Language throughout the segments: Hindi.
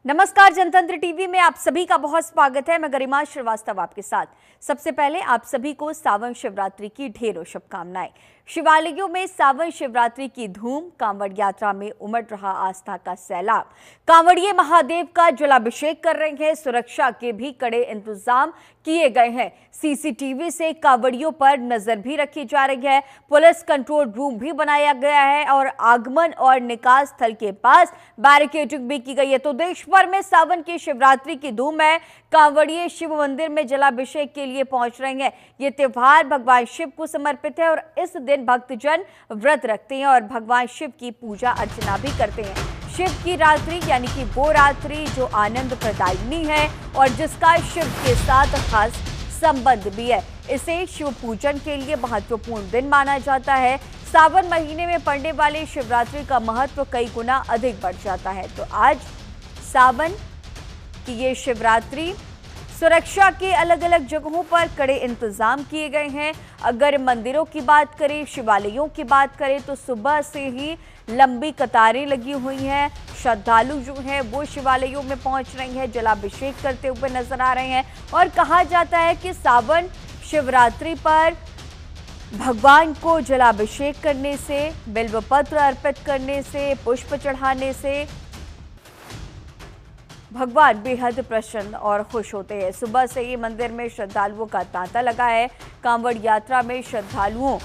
नमस्कार, जनतंत्र टीवी में आप सभी का बहुत स्वागत है। मैं गरिमा श्रीवास्तव आपके साथ। सबसे पहले आप सभी को सावन शिवरात्रि की ढेरों शुभकामनाएं। शिवालयों में सावन शिवरात्रि की धूम, कांवड़ यात्रा में उमड़ रहा आस्था का सैलाब। कांवड़िए महादेव का जलाभिषेक कर रहे हैं। सुरक्षा के भी कड़े इंतजाम किए गए हैं। सीसीटीवी से कांवड़ियों पर नजर भी रखी जा रही है। पुलिस कंट्रोल रूम भी बनाया गया है और आगमन और निकास स्थल के पास बैरिकेडिंग भी की गई है। तो देश भर में सावन की शिवरात्रि की धूम है। कांवड़िए शिव मंदिर में जलाभिषेक के लिए पहुंच रहे हैं। ये त्योहार भगवान शिव को समर्पित है और इस दिन भक्तजन व्रत रखते हैं और भगवान शिव की पूजा अर्चना भी करते हैं। शिव की रात्रि यानी कि वो रात्रि जो आनंद प्रदायिनी है और जिसका शिव के साथ खास संबंध भी है। इसे शिव पूजन के लिए महत्वपूर्ण दिन माना जाता है। सावन महीने में पड़ने वाली शिवरात्रि का महत्व कई गुना अधिक बढ़ जाता है। तो आज सावन की ये शिवरात्रि, सुरक्षा के अलग अलग जगहों पर कड़े इंतजाम किए गए हैं। अगर मंदिरों की बात करें, शिवालयों की बात करें तो सुबह से ही लंबी कतारें लगी हुई हैं। श्रद्धालु जो हैं वो शिवालयों में पहुंच रहे हैं, जलाभिषेक करते हुए नजर आ रहे हैं। और कहा जाता है कि सावन शिवरात्रि पर भगवान को जलाभिषेक करने से, बिल्वपत्र अर्पित करने से, पुष्प चढ़ाने से भगवान बेहद प्रसन्न और खुश होते हैं। सुबह से ही मंदिर में श्रद्धालुओं का तांता लगा है। कांवड़ यात्रा में श्रद्धालुओं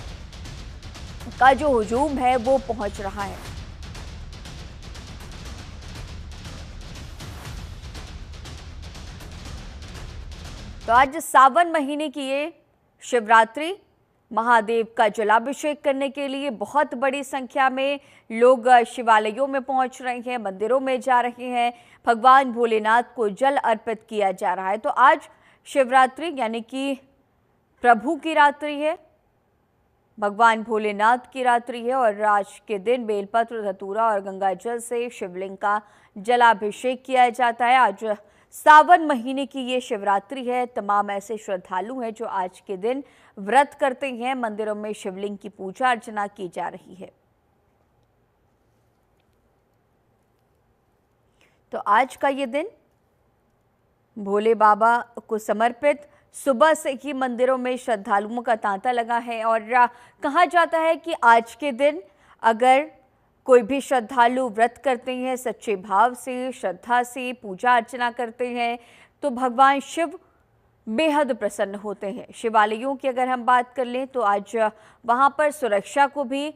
का जो हुजूम है वो पहुंच रहा है। तो आज सावन महीने की ये शिवरात्रि, महादेव का जलाभिषेक करने के लिए बहुत बड़ी संख्या में लोग शिवालयों में पहुंच रहे हैं, मंदिरों में जा रहे हैं। भगवान भोलेनाथ को जल अर्पित किया जा रहा है। तो आज शिवरात्रि यानी कि प्रभु की रात्रि है, भगवान भोलेनाथ की रात्रि है और आज के दिन बेलपत्र, धतूरा और गंगा जल से शिवलिंग का जलाभिषेक किया जाता है। आज सावन महीने की ये शिवरात्रि है। तमाम ऐसे श्रद्धालु हैं जो आज के दिन व्रत करते हैं। मंदिरों में शिवलिंग की पूजा अर्चना की जा रही है। तो आज का ये दिन भोले बाबा को समर्पित, सुबह से ही मंदिरों में श्रद्धालुओं का तांता लगा है और कहा जाता है कि आज के दिन अगर कोई भी श्रद्धालु व्रत करते हैं, सच्चे भाव से, श्रद्धा से पूजा अर्चना करते हैं तो भगवान शिव बेहद प्रसन्न होते हैं। शिवालयों की अगर हम बात कर लें तो आज वहां पर सुरक्षा को भी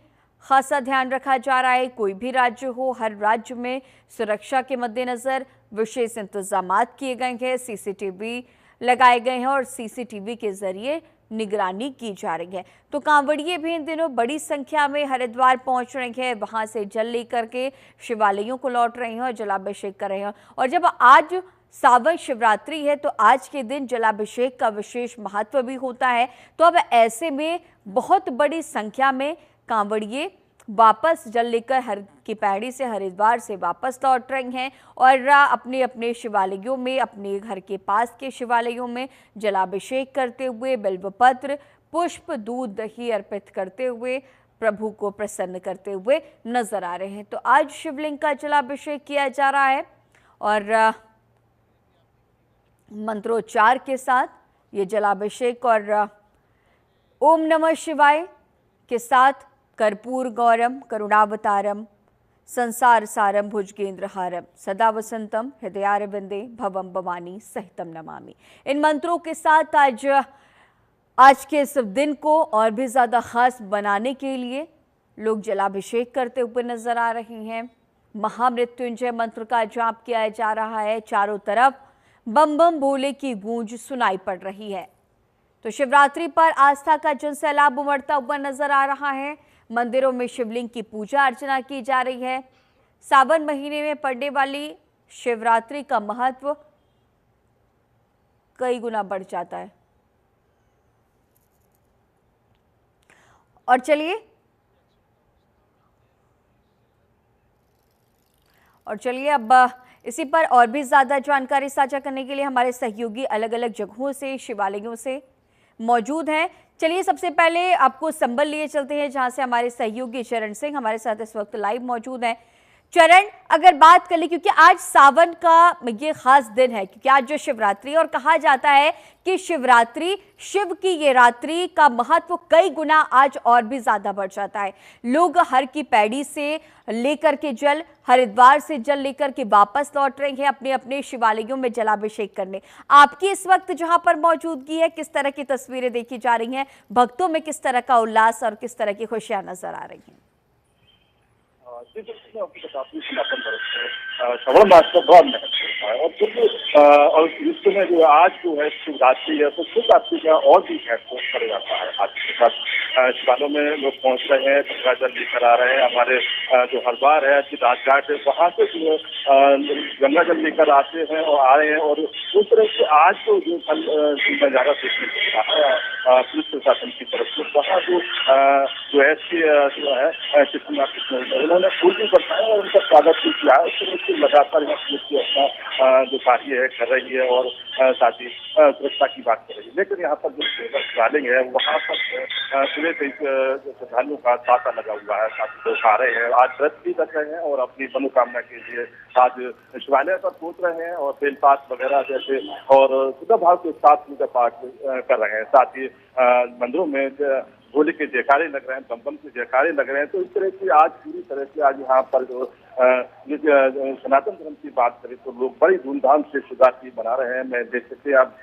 खासा ध्यान रखा जा रहा है। कोई भी राज्य हो, हर राज्य में सुरक्षा के मद्देनज़र विशेष इंतजामात किए गए हैं। सीसीटीवी लगाए गए हैं और सीसीटीवी के जरिए निगरानी की जा रही है। तो कांवड़िए भी इन दिनों बड़ी संख्या में हरिद्वार पहुंच रहे हैं, वहां से जल लेकर के शिवालयों को लौट रहे हैं और जलाभिषेक कर रहे हैं। और जब आज सावन शिवरात्रि है तो आज के दिन जलाभिषेक का विशेष महत्व भी होता है। तो अब ऐसे में बहुत बड़ी संख्या में कांवड़िए वापस जल लेकर हर की पैड़ी से, हरिद्वार से वापस लौट रहे हैं और अपने अपने शिवालयों में, अपने घर के पास के शिवालयों में जलाभिषेक करते हुए, बिल्वपत्र, पुष्प, दूध, दही अर्पित करते हुए प्रभु को प्रसन्न करते हुए नजर आ रहे हैं। तो आज शिवलिंग का जलाभिषेक किया जा रहा है और मंत्रोच्चार के साथ ये जलाभिषेक और ओम नमः शिवाय के साथ कर्पूर गौरम करुणावतारम संसार सारम भुजगेंद्रहारम सदा वसंतम हृदयारविंदे भवम भवानी सहितम नमामि। इन मंत्रों के साथ आज के इस दिन को और भी ज़्यादा खास बनाने के लिए लोग जलाभिषेक करते हुए नजर आ रहे हैं। महामृत्युंजय मंत्र का जाप किया जा रहा है। चारों तरफ बम बम भोले की गूंज सुनाई पड़ रही है। तो शिवरात्रि पर आस्था का जनसैलाब उमड़ता हुआ नजर आ रहा है। मंदिरों में शिवलिंग की पूजा अर्चना की जा रही है। सावन महीने में पड़ने वाली शिवरात्रि का महत्व कई गुना बढ़ जाता है। और चलिए अब इसी पर और भी ज्यादा जानकारी साझा करने के लिए हमारे सहयोगी अलग अलग जगहों से, शिवालयों से मौजूद हैं। चलिए सबसे पहले आपको संबल लिए चलते हैं जहां से हमारे सहयोगी चरण सिंह हमारे साथ इस वक्त लाइव मौजूद हैं। चरण, अगर बात कर ले, क्योंकि आज सावन का ये खास दिन है, क्योंकि आज जो शिवरात्रि, और कहा जाता है कि शिवरात्रि, शिव की ये रात्रि का महत्व कई गुना आज और भी ज्यादा बढ़ जाता है। लोग हर की पैड़ी से लेकर के जल, हरिद्वार से जल लेकर के वापस लौट रहे हैं अपने अपने शिवालयों में जलाभिषेक करने। आपकी इस वक्त जहां पर मौजूदगी है, किस तरह की तस्वीरें देखी जा रही हैं, भक्तों में किस तरह का उल्लास और किस तरह की खुशियां नजर आ रही हैं? श्रवण मास का बहुत महत्व होता है, और क्योंकि और विश्व में जो आज जो है शिवरात्रि है, तो शिवरात्रि का और भी महत्व बढ़ जाता है। आज के साथ शिवालयों में लोग पहुंच रहे हैं, गंगा जल लेकर आ रहे हैं। हमारे जो हरिद्वार है, राजघाट है, वहाँ से जो गंगा जल लेकर आते हैं और आ रहे हैं। और उस तरह से आज तो जो कल नजारा देखने को मिला है पुलिस प्रशासन की तरफ से, वहाँ जो एसपी जो है कृष्ण, उन्होंने फूल भी बरसाया और उनका स्वागत भी किया है। इस तरह से लगातार यहाँ पुलिस की अपना जो कार्य है कर रही है, और साथ ही सुरक्षा की बात कर रही है। लेकिन यहाँ पर जो शिवालय है, वहाँ पर सुबह से श्रद्धालुओं का तांता लगा हुआ है, साथ लोग आ रहे हैं, आज व्रत भी कर रहे हैं और अपनी मनोकामना के लिए आज शिवालय पर पहुंच रहे हैं और बेलपात वगैरह जैसे और शुद्ध भाव के साथ पूजा पाठ कर रहे हैं। साथ ही मंदिरों में होली के जयकारे लग रहे हैं, बम के जयकारे लग रहे हैं। तो इस तरह से आज पूरी तरह से आज यहाँ पर जो सनातन धर्म की बात करें तो लोग बड़ी धूमधाम से शिवरात्रि मना रहे हैं। मैं देख सकते हैं आप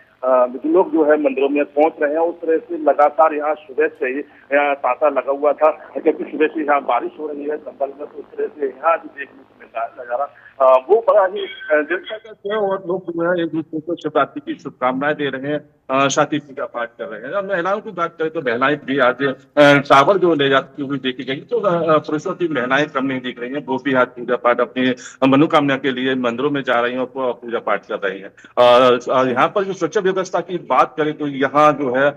लोग जो है मंदिरों में पहुंच रहे हैं। उस तरह से लगातार यहाँ सुबह से ही यहाँ तांता लगा हुआ था, क्योंकि सुबह से यहाँ बारिश हो रही है संभल में। तो उस तरह से यहाँ जो देखने को मिल रहा है नजारा वो बड़ा ही दिलचस्प है, और लोग जो है एक दूसरे को शिवरात्रि की शुभकामनाएं दे रहे हैं, साथ ही पूजा पाठ कर रहे हैं। अब महिलाओं की बात करें तो महिलाएं भी आज टावर जो ले जाती हुई देखी गई, तो पुरुषों की महिलाएं कम नहीं दिख रही हैं। वो भी आज पूजा पाठ अपनी मनोकामना के लिए मंदिरों में जा रही हैं और पूजा पाठ कर रही हैं। और यहाँ पर जो सुरक्षा व्यवस्था की बात करें तो यहाँ जो है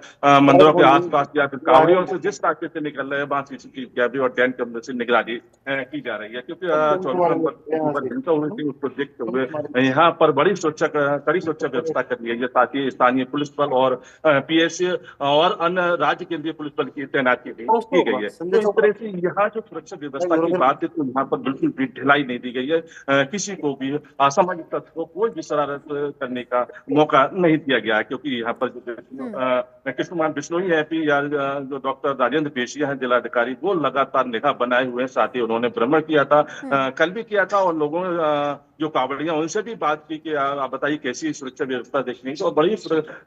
मंदिरों के आसपास या फिर कांवड़ियों से जिस रास्ते से निकल रहे हैं, वहाँ सीसीटीवी कैमरे और टेंट कैमरे से निगरानी की जा रही है, क्योंकि 24 घंटे उसको देखते हुए यहाँ पर बड़ी सुरक्षा, कड़ी सुरक्षा व्यवस्था कर दी है। साथ ही स्थानीय पुलिस बल और पीएसए और अन्य राज्य केंद्रीय पुलिस बल की तैनाती भी की गई है। तो इस तरह से यहाँ जो सुरक्षा व्यवस्था की बात है तो यहाँ पर बिल्कुल भी ढिलाई नहीं दी गई है। किसी को भी असामाजिक तत्व को कोई भी शरारत करने का मौका नहीं दिया गया है, क्योंकि यहाँ पर जो कृष्णमान बिश्नोई है या जो डॉक्टर राजेंद्र पेशिया है जिलाधिकारी, वो लगातार निगाह बनाए हुए हैं। साथ ही उन्होंने भ्रमण किया था, कल भी किया था, और लोगों जो कांवड़ियां उनसे भी बात की कि आप बताइए कैसी सुरक्षा व्यवस्था देखनी है। और बड़ी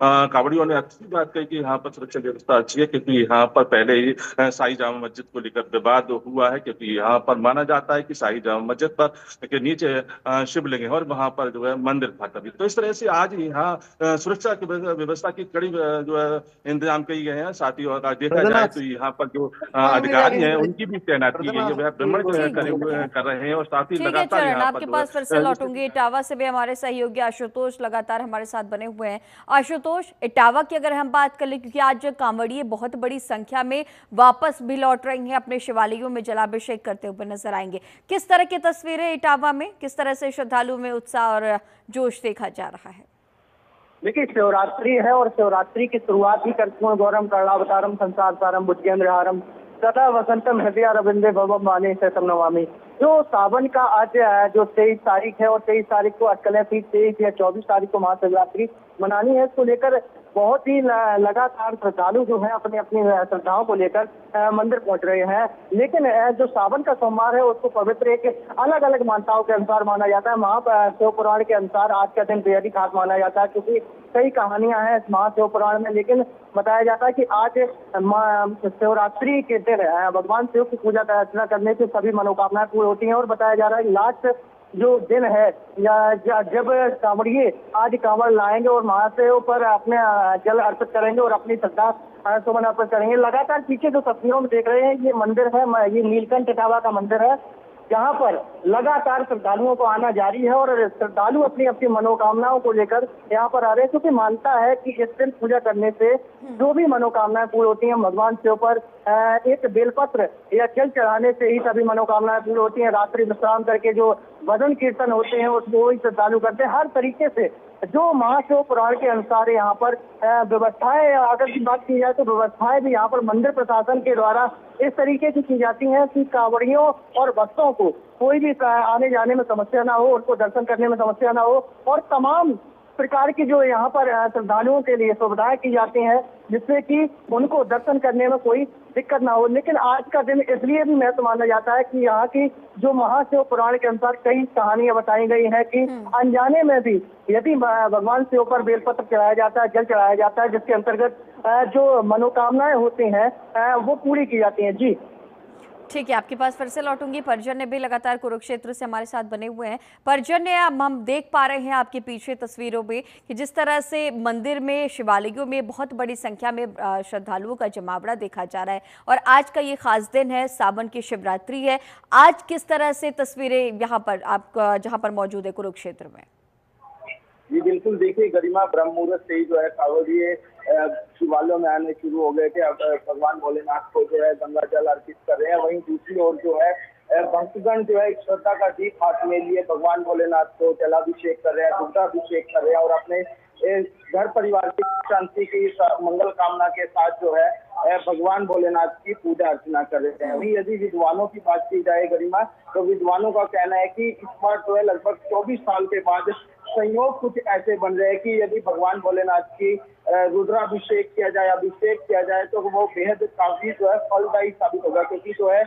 कांवड़ियों ने अच्छी बात कही कि यहाँ पर सुरक्षा व्यवस्था अच्छी है, क्योंकि यहाँ पर पहले ही शाही जामा मस्जिद को लेकर विवाद हुआ है, क्योंकि यहाँ पर माना जाता है कि शाही जामा मस्जिद पर के नीचे शिवलिंग है और वहां पर जो है मंदिर था कभी। तो इस तरह से आज यहाँ सुरक्षा की व्यवस्था की कड़ी जो है इंतजाम किए गए हैं। साथ ही देखा जाए तो यहाँ पर जो अधिकारी हैं उनकी भी तैनाती की गई है, वह भ्रमण कर रहे हैं। और साथ ही लगातार आपके पास फिर से लौटूंगी। इटावा से भी हमारे सहयोगी आशुतोष लगातार हमारे साथ बने हुए हैं। आशुतोष, इटावा की अगर हम बात कर ले, क्योंकि आज कांवड़िये बहुत बड़ी संख्या में वापस भी लौट रही हैं, अपने शिवालयों में जलाभिषेक करते हुए नजर आएंगे। किस तरह की तस्वीरें इटावा में, किस तरह से श्रद्धालुओं में उत्साह और जोश देखा जा रहा है? देखिए, शिवरात्रि है और शिवरात्रि की शुरुआत ही कर्पूर गौरम कर्णावतारम संसार सारम भुजगेंद्रहारम सदा वसंतम हृदय रविंदे भवम वाणी से नमामि। जो सावन का आज जो 23 तारीख है और 23 तारीख को अटकलें फिर 23 या 24 तारीख को महाशिवरात्रि मनानी है, इसको लेकर बहुत ही लगातार श्रद्धालु जो है अपनी अपनी श्रद्धाओं को लेकर मंदिर पहुंच रहे हैं। लेकिन जो सावन का सोमवार है उसको पवित्र एक अलग अलग मान्यताओं के अनुसार माना जाता है। महाशिव पुराण के अनुसार आज का दिन बेहद ही खास माना जाता है, क्योंकि कई कहानियां हैं इस महाशिव पुराण में। लेकिन बताया जाता है कि आज शिवरात्रि के दिन भगवान शिव की पूजा अर्चना करने से सभी मनोकामनाएं पूरी होती हैं। और बताया जा रहा है लास्ट जो दिन है जब कांवड़िये आज कांवड़ लाएंगे और महाशिव पर अपने जल अर्पित करेंगे और अपनी श्रद्धा सुमन अर्पित करेंगे। लगातार पीछे जो तस्वीरों में देख रहे हैं ये मंदिर है, ये नीलकंठ इटावा का मंदिर है, जहाँ पर लगातार श्रद्धालुओं को आना जारी है और श्रद्धालु अपनी अपनी मनोकामनाओं को लेकर यहाँ पर आ रहे हैं, क्योंकि मानता है कि इस दिन पूजा करने से जो भी मनोकामनाएं पूरी होती हैं, भगवान शिव पर एक बेलपत्र या जल चढ़ाने से ही सभी मनोकामनाएं पूरी होती हैं। रात्रि विश्राम करके जो भजन कीर्तन होते हैं उसको ही श्रद्धालु करते हैं। हर तरीके से जो महाशिव पुराण के अनुसार यहाँ पर व्यवस्थाएं, अगर की बात की जाए तो व्यवस्थाएं भी यहाँ पर मंदिर प्रशासन के द्वारा इस तरीके की जाती हैं कि कांवड़ियों और भक्तों को कोई भी आने जाने में समस्या ना हो, उनको दर्शन करने में समस्या ना हो, और तमाम प्रकार की जो यहाँ पर श्रद्धालुओं के लिए सुविधाएं की जाती हैं जिससे कि उनको दर्शन करने में कोई दिक्कत ना हो। लेकिन आज का दिन इसलिए भी महत्व माना जाता है कि यहाँ की जो महाशिव पुराण के अनुसार कई कहानियां बताई गई हैं कि अनजाने में भी यदि भगवान शिव पर बेलपत्र चढ़ाया जाता है, जल चढ़ाया जाता है, जिसके अंतर्गत जो मनोकामनाएं होती हैं वो पूरी की जाती हैं। जी ठीक है, आपके पास फिर से लौटूंगी। परजन भी लगातार कुरुक्षेत्र से हमारे साथ बने हुए हैं। परजन, हम देख पा रहे हैं आपके पीछे तस्वीरों में कि जिस तरह से मंदिर में, शिवालयों में बहुत बड़ी संख्या में श्रद्धालुओं का जमावड़ा देखा जा रहा है और आज का ये खास दिन है, सावन की शिवरात्रि है। आज किस तरह से तस्वीरें यहाँ पर आप जहाँ पर मौजूद है कुरुक्षेत्र में? जी बिल्कुल, देखिए गरिमा, ब्रह्म मुहूर्त से ही जो है कांवड़िए शिवालयों में आने शुरू हो गए थे। अब भगवान भोलेनाथ को जो है गंगा जल अर्पित कर रहे हैं। वहीं दूसरी ओर जो है भक्तगण जो है श्रद्धा का दीप हाथ में लिए भगवान भोलेनाथ को जलाभिषेक कर रहे हैं, दुग्धाभिषेक कर रहे हैं और अपने घर परिवार की शांति की मंगल कामना के साथ जो है भगवान भोलेनाथ की पूजा अर्चना कर रहे हैं। वहीं यदि विद्वानों की बात की जाए गरिमा, तो विद्वानों का कहना है कि इस बार जो है लगभग 24 साल के बाद संयोग कुछ ऐसे बन रहे हैं कि यदि भगवान भोलेनाथ की रुद्राभिषेक किया जाए, अभिषेक किया जाए तो वो बेहद काफी जो है फलदायी साबित होगा। क्योंकि जो है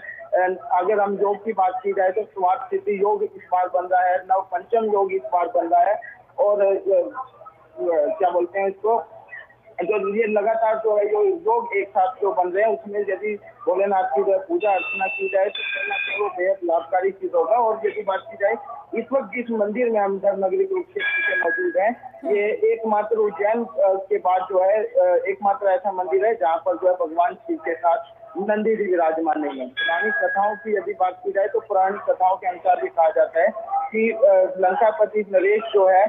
अगर हम योग की बात की जाए तो स्वार्थ सिद्धि योग इस बार बन रहा है, नव पंचम योग इस बार बन रहा है और क्या बोलते हैं इसको, जो ये लगातार जो है जो योग एक साथ जो बन रहे हैं उसमें यदि भोलेनाथ की जो पूजा अर्चना की जाए तो कहीं ना कहीं वो बेहद लाभकारी चीज होगा। और यदि बात की जाए इस वक्त जिस मंदिर में हम धर्मनगरी कुरुक्षेत्र से मौजूद हैं, ये एकमात्र उज्जैन के बाद जो है एकमात्र ऐसा मंदिर है जहाँ पर जो है भगवान शिव के साथ नंदी जी विराजमान नहीं है। पुरानी कथाओं की यदि बात की जाए तो पुरानी कथाओं के अनुसार भी कहा जाता है कि लंकापति नरेश जो है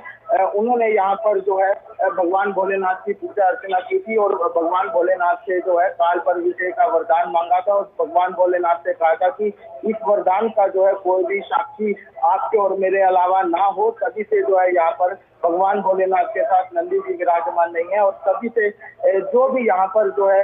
उन्होंने यहाँ पर जो है भगवान भोलेनाथ की पूजा अर्चना की थी और भगवान भोलेनाथ से जो है काल पर विजय का वरदान मांगा था और भगवान भोलेनाथ से कहा था कि इस वरदान का जो है कोई भी साक्षी आपके और मेरे अलावा ना हो। तभी से जो है यहाँ पर भगवान भोलेनाथ के साथ नंदी जी विराजमान नहीं है और तभी से जो भी यहाँ पर जो है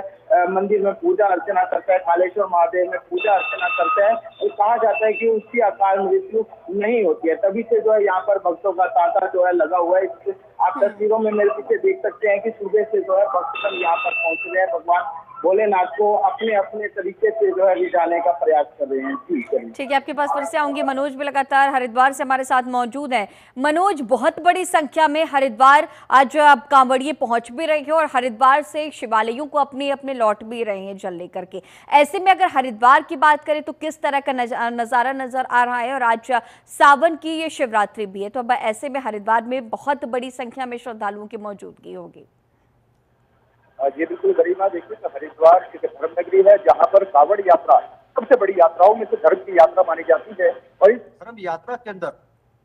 मंदिर में पूजा अर्चना करता है, कालेश्वर महादेव में पूजा अर्चना करता है, तो कहा जाता है कि उसकी अकाल मृत्यु नहीं होती है। तभी से जो है यहाँ पर भक्तों का तांता जो है लगा हुआ है। आप तस्वीरों में मेरे पीछे देख सकते हैं कि सुबह से जो है भक्तगण यहाँ पर पहुंच रहे हैं, भगवान भोलेनाथ को अपने अपने तरीके से जो है रिझाने का प्रयास कर रहे हैं। ठीक है, आपके पास फिर से आऊंगी। मनोज भी लगातार हरिद्वार से हमारे साथ मौजूद हैं। मनोज, बहुत बड़ी संख्या में हरिद्वार आज आप कांवड़िए पहुंच भी रहे हैं और हरिद्वार से शिवालयों को अपने अपने लौट भी रहे हैं जल लेकर के। ऐसे में अगर हरिद्वार की बात करें तो किस तरह का नजारा नजर आ रहा है? और आज सावन की ये शिवरात्रि भी है, तो अब ऐसे में हरिद्वार में बहुत बड़ी संख्या में श्रद्धालुओं की मौजूदगी होगी। ये बिल्कुल गरिमा, देखिए तो हरिद्वार एक धर्म नगरी है जहाँ पर कांवड़ यात्रा सबसे बड़ी यात्राओं में से धर्म की यात्रा मानी जाती है और इस धर्म यात्रा के अंदर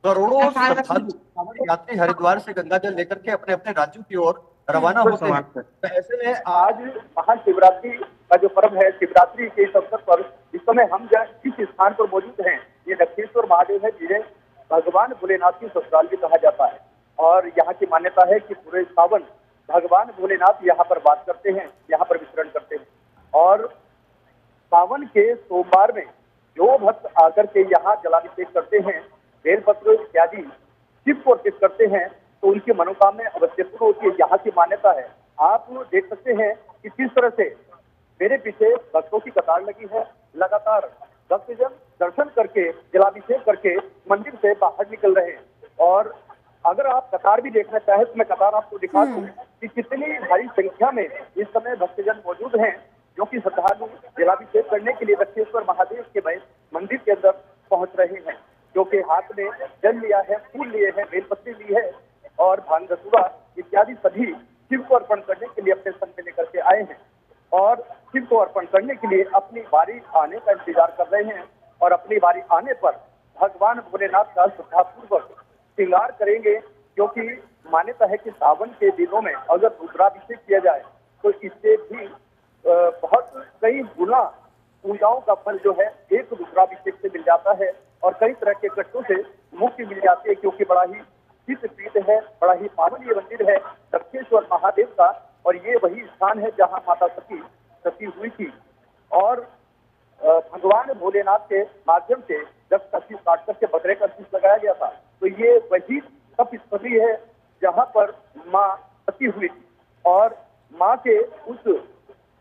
करोड़ों श्रद्धालु कांवड़ यात्री हरिद्वार से गंगा जल लेकर के अपने अपने राज्यों की ओर रवाना होते हैं। तो ऐसे में आज महाशिवरात्रि का जो पर्व है, शिवरात्रि के इस अवसर पर इस समय हम जिस स्थान पर मौजूद हैं ये दक्षिणेश्वर महादेव है, जिन्हें भगवान भोलेनाथ की ससुराल भी कहा जाता है और यहाँ की मान्यता है कि पूरे सावन भगवान भोलेनाथ यहाँ पर बात करते हैं, यहाँ पर विचरण करते हैं और सावन के सोमवार में जो भक्त आकर के यहाँ जलाभिषेक करते हैं, बेलपत्र इत्यादि शिव को अर्पित करते हैं तो उनकी मनोकामना अवश्य पूर्ण होती है। यहाँ की मान्यता है। आप देख सकते हैं कि किस तरह से मेरे पीछे भक्तों की कतार लगी है। लगातार भक्तजन दर्शन करके जलाभिषेक करके मंदिर से बाहर निकल रहे हैं और अगर आप कतार भी देखना चाहे तो मैं कतार आपको दिखा दूं कि कितनी भारी संख्या में इस समय भक्तजन मौजूद हैं जो कि श्रद्धालु जलाभिषेक करने के लिए दक्षिणेश्वर महादेव के मंदिर के अंदर पहुंच रहे हैं, जो कि हाथ में जल लिया है, फूल लिए हैं, बेलपत्ती ली है और भांग धतूरा इत्यादि सभी शिव को अर्पण करने के लिए अपने संग में लेकर के आए हैं और शिव को अर्पण करने के लिए अपनी बारी आने का इंतजार कर रहे हैं और अपनी बारी आने पर भगवान भोलेनाथ का श्रद्धापूर्वक श्रृंगार करेंगे। क्योंकि मान्यता है कि सावन के दिनों में अगर रुद्राभिषेक किया जाए तो इससे भी बहुत कई गुना पूजाओं का फल जो है एक रुद्राभिषेक से मिल जाता है और कई तरह के कष्टों से मुक्ति मिल जाती है, क्योंकि बड़ा ही सिद्ध है, बड़ा ही पावन ये मंदिर है दक्षेश्वर महादेव का। और ये वही स्थान है जहाँ माता सती हुई थी और भगवान भोलेनाथ के माध्यम से जब सती काट करके बकरे का शीश लगाया गया था, तो ये वही तप स्थली है जहाँ पर माँ सती हुई थी। और माँ के उस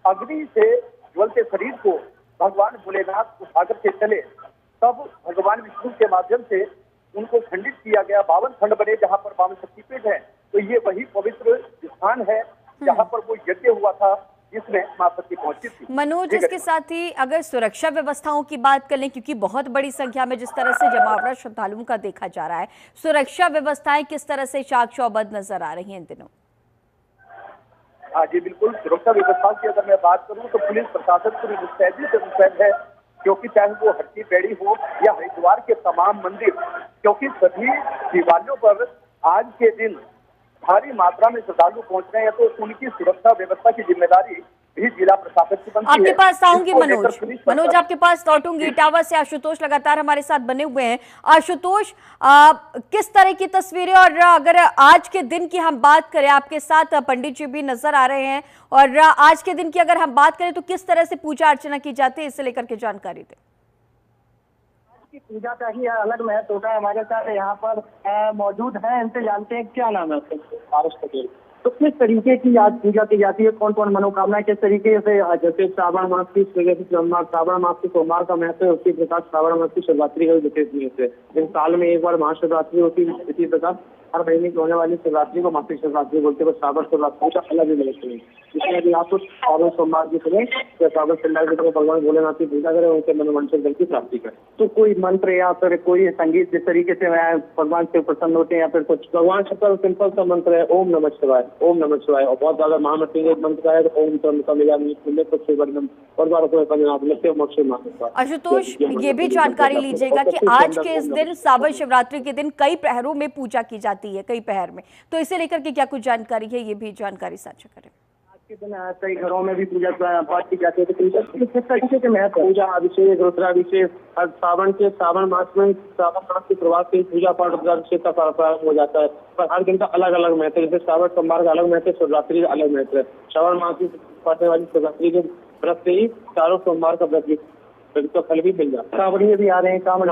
अग्नि से ज्वलते शरीर को भगवान भोलेनाथ उठाकर के चले, तब भगवान विष्णु के माध्यम से उनको खंडित किया गया, 52 खंड बने जहाँ पर 52 शक्तिपीठ है। तो ये वही पवित्र स्थान है जहाँ पर वो यज्ञ हुआ था जिसमें मां सती पहुंची थी। मनोज, इसके साथ ही अगर सुरक्षा व्यवस्थाओं की बात कर लें, क्योंकि बहुत बड़ी संख्या में जिस तरह से जमावड़ा श्रद्धालुओं का देखा जा रहा है, सुरक्षा व्यवस्थाएं किस तरह से चाक चौबंद नजर आ रही हैं इन दिनों? हाँ जी बिल्कुल, सुरक्षा व्यवस्था की अगर मैं बात करूं तो पुलिस प्रशासन पूरी मुस्तैदी से मुस्तैद है, क्योंकि चाहे वो हट्टी पैड़ी हो या हरिद्वार के तमाम मंदिर, क्योंकि सभी शिवालयों पर आज के दिन भारी मात्रा में श्रद्धालु पहुंच रहे हैं, तो उनकी सुरक्षा व्यवस्था की जिम्मेदारी भी जिला प्रशासन की बनती है। आपके पास आऊंगी मनोज आपके पास लौटूंगी। इटावा से आशुतोष लगातार हमारे साथ बने हुए हैं। आशुतोष, किस तरह की तस्वीरें, और अगर आज के दिन की हम बात करें, आपके साथ पंडित जी भी नजर आ रहे हैं, और आज के दिन की अगर हम बात करें तो किस तरह से पूजा अर्चना की जाती है, इसे लेकर के जानकारी दें। की पूजा का ही अलग महत्व होता है। हमारे साथ यहाँ पर मौजूद है, इनसे जानते हैं क्या नाम है आपका? पारस पटेल। तो किस तरीके की आज पूजा की जाती है, कौन कौन मनोकामना किस तरीके से, जैसे श्रावण मास की श्रावण मास की सोमवार का महत्व है, उसी प्रकार श्रावण मास की शिवरात्रि का विशेष महत्व है। दिन साल में एक बार महाशिवरात्रि होती है, इसी प्रकार हर महीने की होने वाली शिवरात्रि को मासिक शिवरात्रि बोलते हैं। श्रावण शिवरात्रि का अलग ही महत्व है, जिसमें भी आप श्रावण सोमवार की सुने या श्रावण शिवरात्रि की भगवान भोलेनाथ की पूजा करें, उनके मनोवांछित जल की प्राप्ति करें। तो कोई मंत्र या फिर कोई संगीत जिस तरीके से भगवान से प्रसन्न होते हैं, या फिर कुछ भगवान का सिंपल सा मंत्र है ओम नमः शिवाय, ओम नमः शिवाय। और बहुत ज्यादा महामती मंत्र का है तो ओम आशुतोष, ये भी जानकारी लीजिएगा कि आज के इस दिन सावन शिवरात्रि के दिन कई प्रहरों में पूजा की जाती है, कई प्रहर में, तो इसे लेकर के क्या कुछ जानकारी है, ये भी जानकारी साझा करें। आज के दिन कई घरों में भी पूजा पाठ की जाती है, तो किस तरीके से महत्व, पूजा अभिषेक रुद्राभिषेक, हर सावन मास की शुरुआत से पूजा पाठ रुद्राभिषेक का प्रारंभ हो जाता है। पर हर दिन का अलग अलग महत्व है, जैसे श्रावण सोमवार का अलग महत्व है, शिवरात्रि का अलग महत्व है। श्रावण मास की पड़ने वाली शिवरात्रि के व्रत से ही चारों सोमवार का व्रत तो फल भी मिल जाता है। कांवड़िए भी आ रहे हैं, कांवड़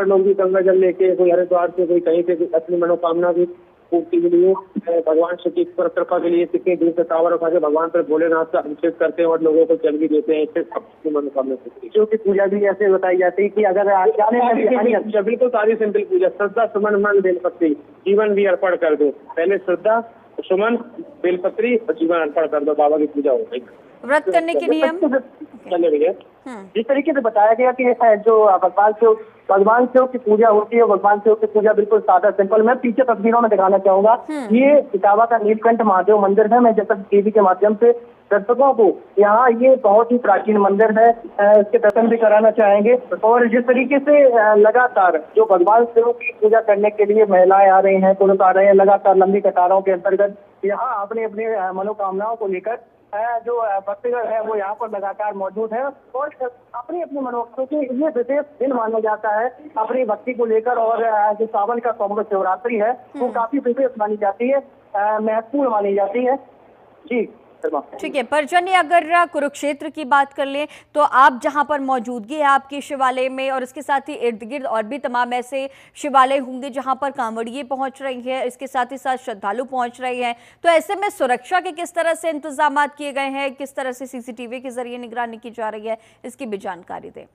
लोग भी गंगा जल लेके, कोई हरिद्वार से, कोई कहीं से अपनी मनोकामना की पूर्ति के लिए भगवान की कृपा के लिए कितनी दूर से कांवड़ उठा के भगवान पर भोलेनाथ का अभिषेक करते हैं और लोगों को जल भी देते हैं। इससे सबकी मनोकामना पूरी। जो की पूजा भी ऐसे बताई जाती है कि अगर बिल्कुल सारी सिंपल पूजा, श्रद्धा सुमन मन बेलपत्री जीवन भी अर्पण कर दो। पहले श्रद्धा सुमन बेलपत्री और जीवन अर्पण कर दो, बाबा की पूजा हो गई। व्रत करने के नियम चले भैया जिस तरीके से बताया गया कि जो भगवान शिव की पूजा होती है, भगवान शिव की पूजा बिल्कुल सादा सिंपल। मैं पीछे तस्वीरों में दिखाना चाहूंगा, ये इटावा का नीलकंठ महादेव मंदिर है। मैं जैसा टीवी के माध्यम से दर्शकों को यहाँ ये बहुत ही प्राचीन मंदिर है, इसके दर्शन भी कराना चाहेंगे। और जिस तरीके से लगातार जो भगवान शिव की पूजा करने के लिए महिलाएं आ रही हैं, पुरुष आ रहे हैं, लगातार लंबी कतारों के अंतर्गत यहाँ अपने अपने मनोकामनाओं को लेकर जो भक्तगण है वो यहाँ पर लगातार मौजूद है और अपनी अपनी मनोकामना के ये विशेष दिन माना जाता है अपनी भक्ति को लेकर। और जो सावन का सोमवार शिवरात्रि है वो काफी विशेष मानी जाती है, महत्वपूर्ण मानी जाती है। जी ठीक है। परजन्य, अगर कुरुक्षेत्र की बात कर लें तो आप जहां पर मौजूदगी है आपके शिवालय में, और इसके साथ ही इर्द गिर्द और भी तमाम ऐसे शिवालय होंगे जहां पर कांवड़िए पहुंच रही हैं, इसके साथ ही साथ श्रद्धालु पहुंच रहे हैं, तो ऐसे में सुरक्षा के किस तरह से इंतजाम किए गए हैं, किस तरह से सीसीटीवी के जरिए निगरानी की जा रही है, इसकी भी जानकारी दें।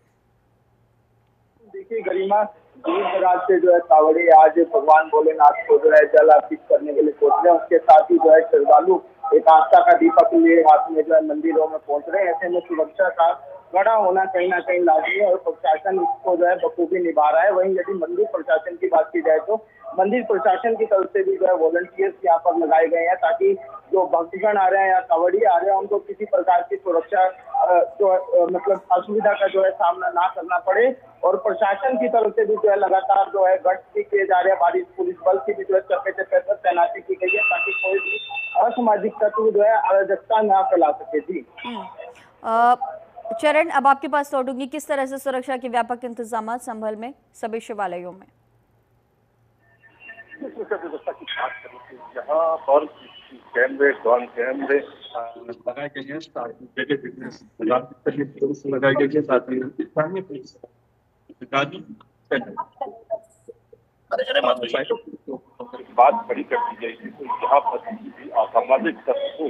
देखिए गरिमा, दूर दराज से जो है कांवड़िए आज भगवान भोलेनाथ को जो है जल अर्पित करने के लिए पहुंच रहे हैं। उसके साथ ही जो है श्रद्धालु एक आस्था का दीपक लिए हाथ में जो है मंदिरों में पहुंच रहे हैं। ऐसे में सुरक्षा का बड़ा होना कहीं ना कहीं लाजमी है और प्रशासन इसको जो है बखूबी निभा रहा है। वहीं यदि मंदिर प्रशासन की बात की जाए तो मंदिर प्रशासन की तरफ से भी जो है वॉलंटियर्स यहाँ पर लगाए गए हैं, ताकि जो भक्तगण आ रहे हैं या कांवड़िए आ रहे हैं उनको किसी प्रकार की सुरक्षा मतलब असुविधा का जो है सामना ना करना पड़े। और प्रशासन की तरफ से भी जो है लगातार जो है गश्त भी किए जा रहे हैं, भारी पुलिस बल की भी जो है चप्पे चप्पे पर तैनाती की गई है, ताकि कोई भी असामाजिक तत्व जो है अराजकता ना फैला सके। जी चरण, अब आपके पास लौटूंगी। किस तरह से सुरक्षा के व्यापक इंतजाम संभल में सभी शिवालयों में? सुरक्षा व्यवस्था की बात करें तो यहाँ पर कैमरे, ड्रोन कैमरे लगाए गए हैं, साथ ही जगह जगह पुलिस लगाई गई है, साथ ही स्थानीय पुलिस अधिकारी बात खड़ी कर दी गई है। तो यहाँ पर किसी भी असामाजिक तत्व को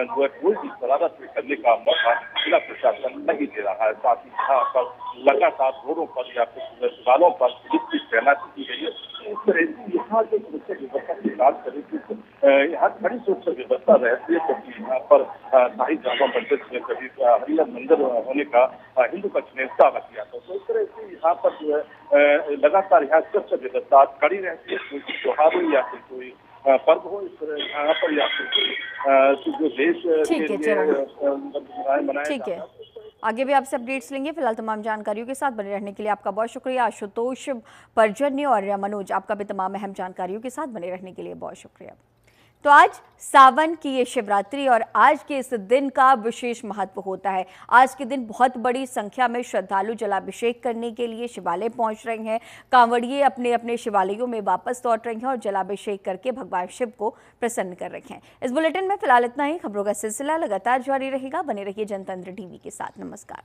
जो है कोई भी शरारत करने का मौका जिला प्रशासन नहीं दे रहा है। साथ ही यहाँ पर लगातार रोडों पर या फिर शिवालयों पर पुलिस की तैनाती की गई है। इस तरह से यहाँ जो सुरक्षा व्यवस्था की बात करें तो यहाँ खड़ी सुरक्षा व्यवस्था रहती है, क्योंकि यहाँ पर शाही जामा मंदिर में कभी हरिहर मंदिर होने का हिंदू पक्ष ने दावा किया था। तो इस तरह से यहाँ पर जो है लगातार यहाँ सुरक्षा व्यवस्था कड़ी रहती है। कोई त्योहार हो या फिर कोई पर्व हो, इस तरह यहाँ पर या फिर जो देश ठीक है चरण, मनाया ठीक है। आगे भी आपसे अपडेट्स लेंगे। फिलहाल तमाम जानकारियों के साथ बने रहने के लिए आपका बहुत शुक्रिया। आशुतोष, पर्जन्य और मनोज, आपका भी तमाम अहम जानकारियों के साथ बने रहने के लिए बहुत शुक्रिया। तो आज सावन की ये शिवरात्रि और आज के इस दिन का विशेष महत्व होता है। आज के दिन बहुत बड़ी संख्या में श्रद्धालु जलाभिषेक करने के लिए शिवालय पहुंच रहे हैं। कांवड़िए अपने अपने शिवालयों में वापस लौट रहे हैं और जलाभिषेक करके भगवान शिव को प्रसन्न कर रहे हैं। इस बुलेटिन में फिलहाल इतना ही। खबरों का सिलसिला लगातार जारी रहेगा। बने रहिए जनतंत्र टीवी के साथ। नमस्कार।